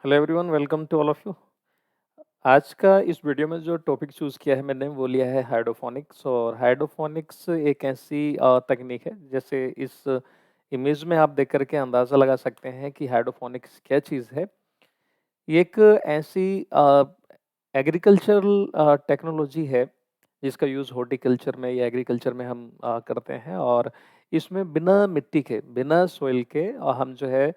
Hello everyone, welcome to all of you. आज का इस वीडियो में जो टॉपिक चूज़ किया है मैंने वो लिया है हाइड्रोफोनिक्स। और हाइड्रोफोनिक्स एक ऐसी तकनीक है, जैसे इस इमेज में आप देख कर के अंदाज़ा लगा सकते हैं कि हाइड्रोफोनिक्स क्या चीज़ है। ये एक ऐसी एग्रीकल्चरल टेक्नोलॉजी है जिसका यूज़ हॉर्टिकल्चर में या एग्रीकल्चर में हम करते हैं। और इसमें बिना मिट्टी के, बिना सॉइल के हम जो है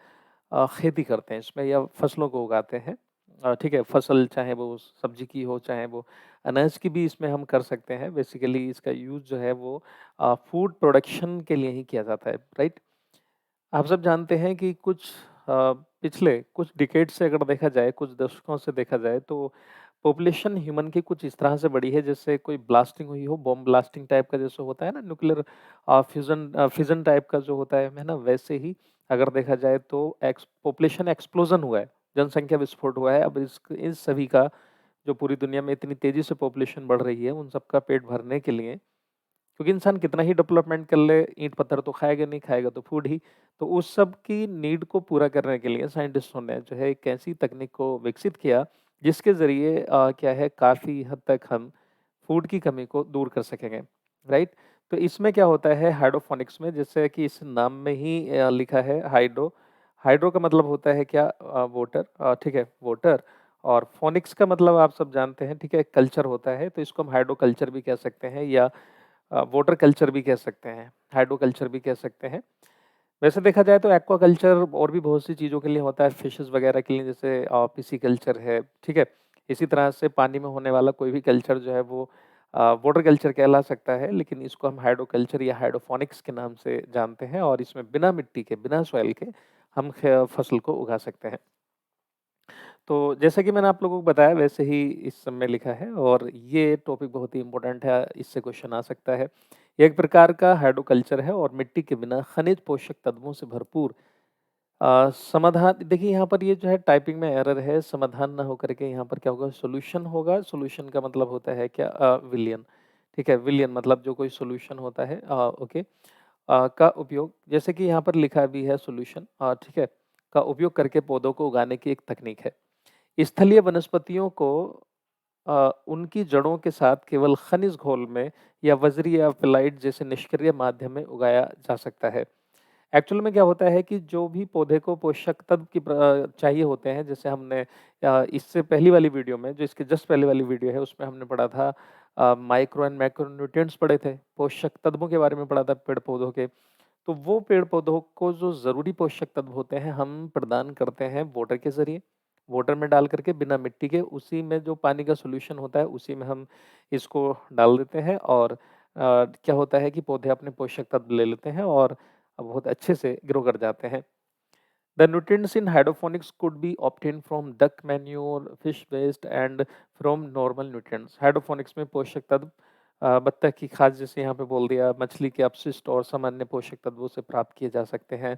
खेती करते हैं इसमें या फसलों को उगाते हैं। ठीक है, फसल चाहे वो सब्जी की हो, चाहे वो अनाज की भी इसमें हम कर सकते हैं। बेसिकली इसका यूज़ जो है वो फूड प्रोडक्शन के लिए ही किया जाता है, राइट? आप सब जानते हैं कि पिछले कुछ डिकेड से अगर देखा जाए, कुछ दशकों से देखा जाए तो पॉपुलेशन ह्यूमन की कुछ इस तरह से बढ़ी है जैसे कोई ब्लास्टिंग हुई हो, बॉम्ब ब्लास्टिंग टाइप का जैसे होता है ना, न्यूक्लियर फ्यूजन टाइप का जो होता है ना, वैसे ही अगर देखा जाए तो पॉपुलेशन एक्सप्लोजन हुआ है, जनसंख्या विस्फोट हुआ है। अब इस सभी का जो पूरी दुनिया में इतनी तेजी से पॉपुलेशन बढ़ रही है, उन सबका पेट भरने के लिए, क्योंकि इंसान कितना ही डेवलपमेंट कर ले, ईंट पत्थर तो खाएगा नहीं, खाएगा तो फूड ही। तो उस सब की नीड को पूरा करने के लिए साइंटिस्टों ने जो है एक ऐसी तकनीक को विकसित किया जिसके ज़रिए क्या है, काफ़ी हद तक हम फूड की कमी को दूर कर सकेंगे, राइट? तो इसमें क्या होता है हाइड्रोफोनिक्स में, जैसे कि इस नाम में ही लिखा है हाइड्रो। हाइड्रो का मतलब होता है क्या? वाटर, ठीक है, वाटर। और फोनिक्स का मतलब आप सब जानते हैं, ठीक है, कल्चर होता है। तो इसको हम हाइड्रो कल्चर भी कह सकते हैं या वाटर कल्चर भी कह सकते हैं, हाइड्रो कल्चर भी कह सकते हैं। वैसे देखा जाए तो एक्वा कल्चर और भी बहुत सी चीज़ों के लिए होता है, फिशेस वगैरह के लिए, जैसे पिसी कल्चर है, ठीक है। इसी तरह से पानी में होने वाला कोई भी कल्चर जो है वो वाटर कल्चर कहला सकता है, लेकिन इसको हम हाइड्रो कल्चर या हाइड्रोफोनिक्स के नाम से जानते हैं। और इसमें बिना मिट्टी के, बिना सॉइल के हम फसल को उगा सकते हैं। तो जैसा कि मैंने आप लोगों को बताया वैसे ही इस सब में लिखा है, और ये टॉपिक बहुत ही इम्पोर्टेंट है, इससे क्वेश्चन आ सकता है। ये एक प्रकार का हाइड्रोकल्चर है और मिट्टी के बिना खनिज पोषक तत्वों से भरपूर समाधान। देखिए यहाँ पर ये जो है टाइपिंग में एरर है, समाधान ना होकर के यहाँ पर क्या होगा, सॉल्यूशन होगा। सॉल्यूशन का मतलब होता है क्या? विलियन। ठीक है, विलियन मतलब जो कोई सॉल्यूशन होता है, ओके, का उपयोग, जैसे कि यहाँ पर लिखा भी है सॉल्यूशन, ठीक है, का उपयोग करके पौधों को उगाने की एक तकनीक है। स्थलीय वनस्पतियों को उनकी जड़ों के साथ केवल खनिज घोल में या वज्री या पेलाइट जैसे निष्क्रिय माध्यम में उगाया जा सकता है। एक्चुअल में क्या होता है कि जो भी पौधे को पोषक तत्व चाहिए होते हैं, जैसे हमने इससे पहली वाली वीडियो में, जो इसके जस्ट पहले वाली वीडियो है, उसमें हमने पढ़ा था माइक्रो एंड मैक्रो न्यूट्रिएंट्स पढ़े थे, पोषक तत्वों के बारे में पढ़ा था पेड़ पौधों के। तो वो पेड़ पौधों को जो ज़रूरी पोषक तत्व होते हैं हम प्रदान करते हैं वाटर के ज़रिए। वाटर में डाल करके बिना मिट्टी के, उसी में जो पानी का सॉल्यूशन होता है उसी में हम इसको डाल देते हैं। और क्या होता है कि पौधे अपने पोषक तत्व ले लेते हैं और बहुत अच्छे से ग्रो कर जाते हैं। The nutrients in hydroponics could be obtained from duck manure, fish waste and from normal nutrients. Hydroponics में पोषक तत्व बत्तख की खाद, जैसे यहाँ पे बोल दिया, मछली के अपशिष्ट और सामान्य पोषक तत्वों से प्राप्त किए जा सकते हैं।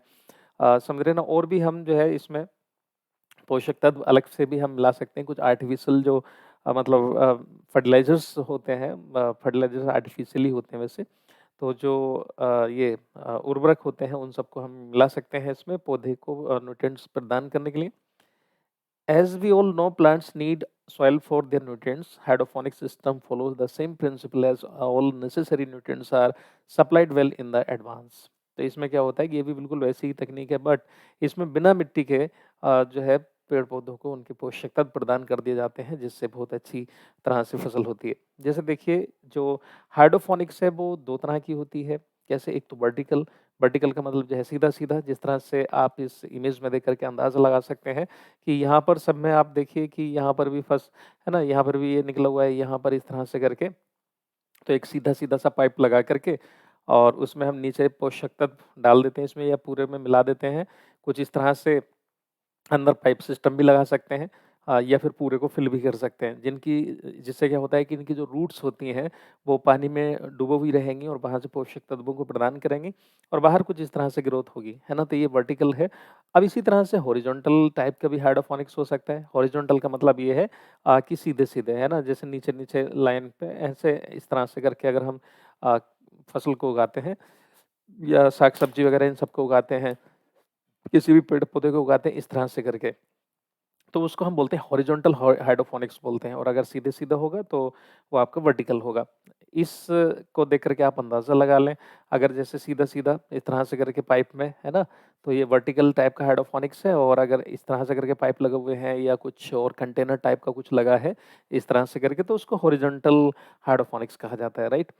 समझ रहे ना? और भी हम जो है इसमें पोषक तत्व अलग से भी हम ला सकते हैं, कुछ आर्टिफिशियल जो मतलब फर्टिलाइजर्स होते हैं। फर्टिलाइजर्स आर्टिफिशियली होते हैं वैसे। तो जो ये उर्वरक होते हैं उन सबको हम मिला सकते हैं इसमें पौधे को न्यूट्रिएंट्स प्रदान करने के लिए। As we all know, plants need soil for their nutrients. Hydroponic system follows the same principle as all necessary nutrients are supplied well in the advance. तो इसमें क्या होता है कि ये भी बिल्कुल वैसी ही तकनीक है, बट इसमें बिना मिट्टी के जो है पेड़ पौधों को उनके पोषक तत्व प्रदान कर दिए जाते हैं, जिससे बहुत अच्छी तरह से फसल होती है। जैसे देखिए, जो हाइड्रोफोनिक्स है वो दो तरह की होती है। कैसे? एक तो वर्टिकल। वर्टिकल का मतलब जो है सीधा सीधा, जिस तरह से आप इस इमेज में देख करके अंदाजा लगा सकते हैं कि यहाँ पर सब में आप देखिए कि यहाँ पर भी फर्स्ट है ना, यहाँ पर भी ये निकला हुआ है, यहाँ पर इस तरह से करके। तो एक सीधा-सीधा सा पाइप लगा करके और उसमें हम नीचे पोषक तत्व डाल देते हैं इसमें या पूरे में मिला देते हैं। कुछ इस तरह से अंदर पाइप सिस्टम भी लगा सकते हैं, या फिर पूरे को फिल भी कर सकते हैं, जिससे क्या होता है कि इनकी जो रूट्स होती हैं वो पानी में डूबी हुई रहेंगी और वहाँ से पोषक तत्वों को प्रदान करेंगी और बाहर कुछ इस तरह से ग्रोथ होगी, है ना? तो ये वर्टिकल है। अब इसी तरह से हॉरिजॉन्टल टाइप का भी हाइड्रोपोनिक्स हो सकता है। हॉरिजॉन्टल का मतलब ये है कि सीधे-सीधे, है ना? जैसे नीचे-नीचे लाइन पे ऐसे इस तरह से करके अगर हम अ, फसल को उगाते हैं या साग-सब्जी वगैरह इन सबको उगाते हैं, किसी भी पेड़-पौधे को उगाते हैं इस तरह से करके। तो उसको हम बोलते हैं हॉरिजॉन्टल हाइड्रोपोनिक्स बोलते हैं, और अगर सीधे-सीधा होगा तो वो आपका वर्टिकल होगा। इस को देख कर के आप अंदाज़ा लगा लें, अगर जैसे सीधा-सीधा इस तरह से करके पाइप में, है ना? तो ये वर्टिकल टाइप का हाइड्रोपोनिक्स है, और अगर इस तरह से करके पाइप लगे हुए हैं या कुछ और कंटेनर टाइप का कुछ लगा है, इस तरह से करके, तो उसको हॉरिजॉन्टल हाइड्रोपोनिक्स कहा जाता है, राइट?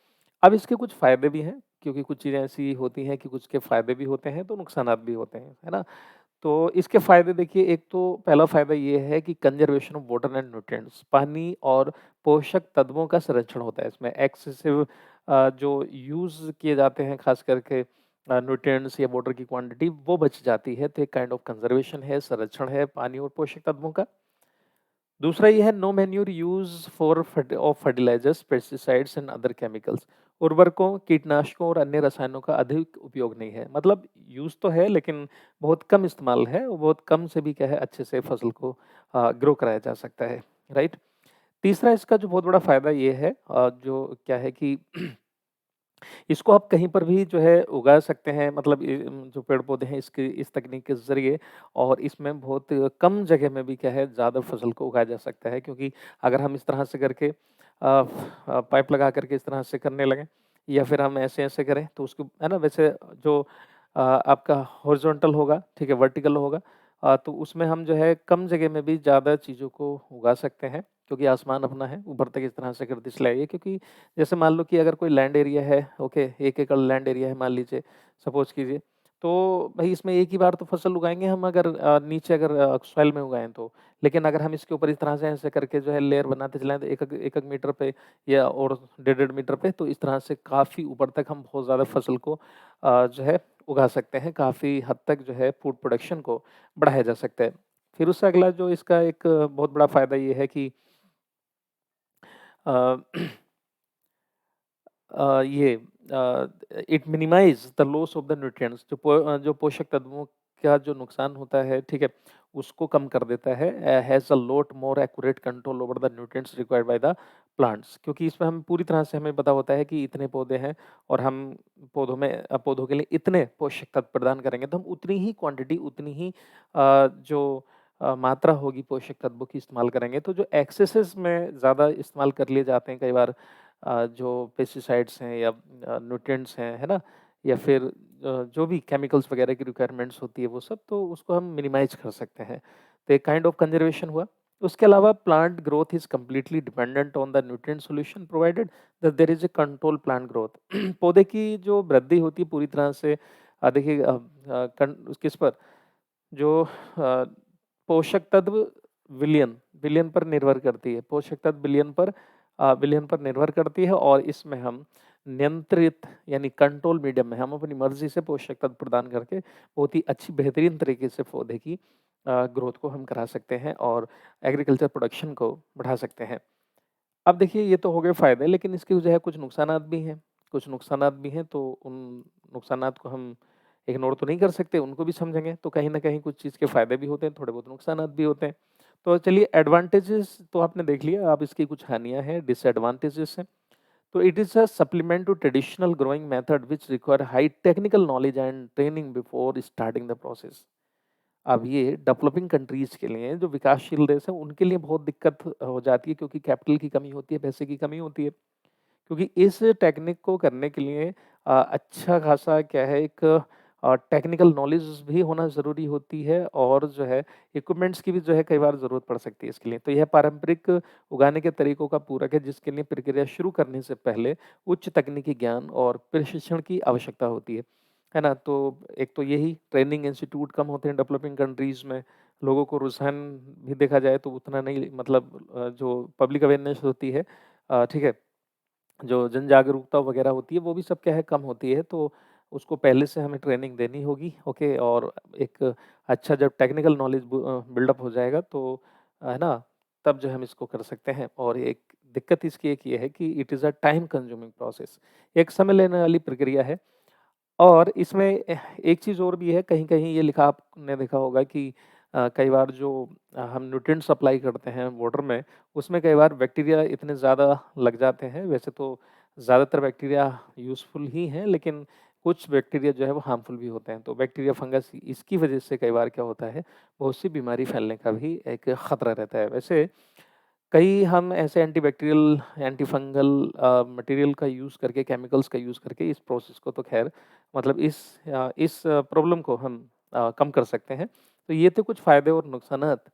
अब इसके कुछ फ़ायदे भी हैं, क्योंकि कुछ चीज़ें ऐसी होती हैं कि कुछ के फ़ायदे भी होते हैं, तो नुकसानात भी होते हैं, है ना? तो इसके फ़ायदे देखिए, एक तो पहला फ़ायदा ये है कि conservation of water and nutrients, पानी और पोषक तत्वों का संरक्षण होता है इसमें। एक्सेसिव जो यूज़ किए जाते हैं ख़ास करके न्यूट्रिएंट्स या वाटर की क्वांटिटी, वो बच जाती है, तो एक काइंड ऑफ कंज़र्वेशन है, संरक्षण है पानी और पोषक तत्वों का। दूसरा ये है, no manure use for fertilisers, pesticides and other chemicals. उर्वरकों, कीटनाशकों और अन्य रसायनों का अधिक उपयोग नहीं है। मतलब यूज़ तो है, लेकिन बहुत कम इस्तेमाल है, और बहुत कम से भी क्या है, अच्छे से फसल को ग्रो कराया जा सकता है, राइट? तीसरा इसका जो बहुत बड़ा फ़ायदा ये है, जो क्या है कि इसको आप कहीं पर भी जो है उगा सकते हैं, मतलब जो पेड़-पौधे हैं इसके इस तकनीक के ज़रिए, और इसमें बहुत कम जगह में भी क्या है, ज़्यादा फसल को उगाया जा सकता है, क्योंकि अगर हम इस तरह से करके पाइप लगा करके इस तरह से करने लगें, या फिर हम ऐसे-ऐसे करें, तो उसको, है ना, वैसे जो आपका हॉरिज़ॉन्टल होगा, ठीक है, वर्टिकल होगा, तो उसमें हम जो है कम जगह में भी ज़्यादा चीज़ों को उगा सकते हैं, क्योंकि आसमान अपना है, ऊपर तक इस तरह से कर दिखलाइए, क्योंकि जैसे मान लो कि अगर कोई लैंड एरिया है, ओके, 1 एकड़ लैंड एरिया है मान लीजिए, सपोज़ कीजिए, तो भई इसमें एक ही बार तो फसल उगाएँगे हम, अगर नीचे अगर सॉइल में उगाएँ तो। लेकिन अगर हम इसके ऊपर इस तरह से ऐसे करके जो है लेयर बनाते चलाएँ, तो 1-1 मीटर पे या और डेढ़-डेढ़ मीटर पे, तो इस तरह से काफ़ी ऊपर तक हम बहुत ज़्यादा फसल को जो है उगा सकते हैं। काफ़ी हद तक जो है फूड प्रोडक्शन को बढ़ाया जा सकता है। फिर उससे अगला जो इसका एक बहुत बड़ा फ़ायदा ये है कि अ ये it minimise the loss of the nutrients, जो पोषक तत्वों का जो नुकसान होता है, ठीक है? उसको कम कर देता है। Has a lot more accurate control over the nutrients required by the plants, क्योंकि इसमें हम पूरी तरह से हमें पता होता है कि इतने पौधे हैं, और हम पौधों के लिए इतने पोषक तत्व प्रदान करेंगे, तो हम उतनी ही क्वांटिटी, उतनी ही जो मात्रा होगी पोषक तत्वों की इस्तेमाल करेंगे। तो जो एक्सेसेस में ज़्यादा इस्तेमाल कर लिए जाते हैं कई बार, जो पेस्टिसाइड्स हैं या न्यूट्रिएंट्स हैं, है ना? या फिर जो भी केमिकल्स वगैरह की रिक्वायरमेंट्स होती है वो सब, तो उसको हम मिनिमाइज़ कर सकते हैं। तो एक काइंड ऑफ कंज़र्वेशन हुआ। उसके अलावा plant growth is completely dependent on the nutrient solution provided that there is a control plant growth. पौधे की जो वृद्धि होती है पूरी तरह से देखिए किस पर, जो पोषक तत्व विलयन विलयन पर निर्भर करती है। पोषक तत्व विलयन पर निर्भर करती है, और इसमें हम नियंत्रित यानी कंट्रोल मीडियम में हम अपनी मर्ज़ी से पोषक तत्व प्रदान करके बहुत ही अच्छी बेहतरीन तरीके से पौधे की ग्रोथ को हम करा सकते हैं, और एग्रीकल्चर प्रोडक्शन को बढ़ा सकते हैं। अब देखिए, ये तो हो गए फ़ायदे, लेकिन इसके जो है कुछ नुकसानात भी हैं। कुछ नुकसानात भी हैं, तो उन नुकसानात को हम इग्नोर तो नहीं कर सकते, उनको भी समझेंगे। तो कहीं न कहीं कुछ चीज़ के फ़ायदे भी होते हैं, थोड़े बहुत नुकसानात भी होते हैं। तो चलिए, एडवांटेजेस तो आपने देख लिया, अब इसकी कुछ हानियाँ हैं, डिसएडवांटेजेस हैं। तो it is a supplement to traditional growing method which require high technical knowledge and training before starting the process. अब ये डेवलपिंग कंट्रीज़ के लिए, जो विकासशील देश हैं, उनके लिए बहुत दिक्कत हो जाती है, क्योंकि कैपिटल की कमी होती है, पैसे की कमी होती है। क्योंकि इस टेक्निक को करने के लिए अच्छा खासा क्या है, एक टेक्निकल नॉलेज भी होना ज़रूरी होती है, और जो है इक्विपमेंट्स की भी जो है कई बार ज़रूरत पड़ सकती है इसके लिए। तो यह पारंपरिक उगाने के तरीकों का पूरक है, जिसके लिए प्रक्रिया शुरू करने से पहले उच्च तकनीकी ज्ञान और प्रशिक्षण की आवश्यकता होती है ना? तो एक तो यही ट्रेनिंग इंस्टीट्यूट कम होते हैं डेवलपिंग कंट्रीज़ में, लोगों को रुझान भी देखा जाए तो उतना नहीं, मतलब जो पब्लिक अवेयरनेस होती है, ठीक है? जो जन जागरूकता वगैरह होती है, वो भी सब क्या है, कम होती है, तो उसको पहले से हमें ट्रेनिंग देनी होगी, ओके? और एक अच्छा जब टेक्निकल नॉलेज बिल्डअप हो जाएगा, तो है ना, तब जो हम इसको कर सकते हैं। और एक दिक्कत इसकी एक ये है कि it is a time consuming process, एक समय लेने वाली प्रक्रिया है। और इसमें एक चीज़ और भी है, कहीं-कहीं ये लिखा आपने देखा होगा कि कई बार जो हम न्यूट्रिएंट सप्लाई करते हैं वाटर में, उसमें कई बार बैक्टीरिया इतने ज़्यादा लग जाते हैं। वैसे तो ज़्यादातर बैक्टीरिया यूज़फुल ही हैं, लेकिन कुछ बैक्टीरिया जो है वो हार्मफुल भी होते हैं। तो बैक्टीरिया, फंगस इसकी वजह से कई बार क्या होता है, बहुत सी बीमारी फैलने का भी एक खतरा रहता है। वैसे कई हम ऐसे एंटीबैक्टीरियल, एंटी फंगल मटेरियल का यूज़ करके, केमिकल्स का यूज़ करके इस प्रोसेस को तो ख़ैर मतलब इस प्रॉब्लम को हम कम कर सकते हैं। तो ये थे कुछ फ़ायदे और नुकसानात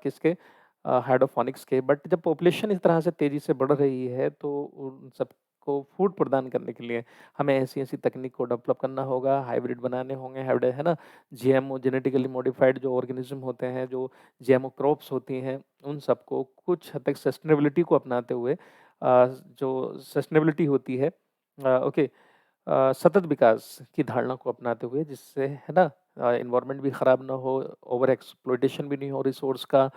किसके, हाइड्रोपोनिक्स के। बट जब पॉपुलेशन इस तरह से तेज़ी से बढ़ रही है तो उन सबको फूड प्रदान करने के लिए हमें ऐसी-ऐसी तकनीक को डेवलप करना होगा, हाइब्रिड बनाने होंगे, है ना? जीएमओ, जेनेटिकली मॉडिफाइड जो ऑर्गेनिज़्म होते हैं, जो जीएमओ क्रॉप्स होती हैं, उन सबको कुछ हद तक सस्टेनेबिलिटी को अपनाते हुए जो सस्टेनेबिलिटी होती है, ओके, सतत विकास की धारणा को अपनाते हुए, जिससे है ना एनवायरनमेंट भी खराब ना हो, ओवर एक्सप्लॉइटेशन भी नहीं हो रिसोर्स का,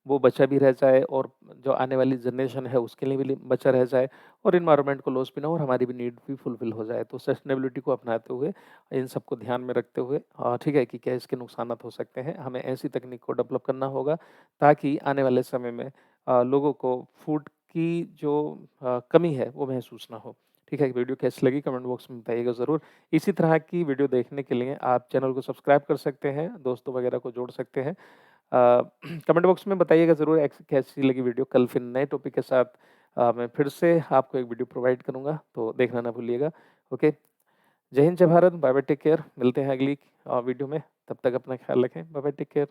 वो बचा भी रह जाए और जो आने वाली जनरेशन है उसके लिए भी बचा रह जाए, और एनवायरनमेंट को लॉस भी ना हो और हमारी भी नीड भी फुलफिल हो जाए। तो सस्टेनेबिलिटी को अपनाते हुए, इन सबको ध्यान में रखते हुए ठीक है कि क्या इसके नुकसानात हो सकते हैं, हमें ऐसी तकनीक को डेवलप करना होगा ताकि आने वाले समय में लोगों को फूड की जो कमी है वो महसूस ना हो। ठीक है, वीडियो कैसी लगी कमेंट बॉक्स में बताइएगा ज़रूर। इसी तरह की वीडियो देखने के लिए आप चैनल को सब्सक्राइब कर सकते हैं, दोस्तों वगैरह को जोड़ सकते हैं। कमेंट बॉक्स में बताइएगा ज़रूर कैसी लगी वीडियो। कल फिर नए टॉपिक के साथ मैं फिर से आपको एक वीडियो प्रोवाइड करूँगा, तो देखना ना भूलिएगा। ओके, जय हिंद, जय Bharat, bye bye, take care. मिलते हैं अगली वीडियो में, तब तक अपना ख्याल रखें। Bye bye, take care.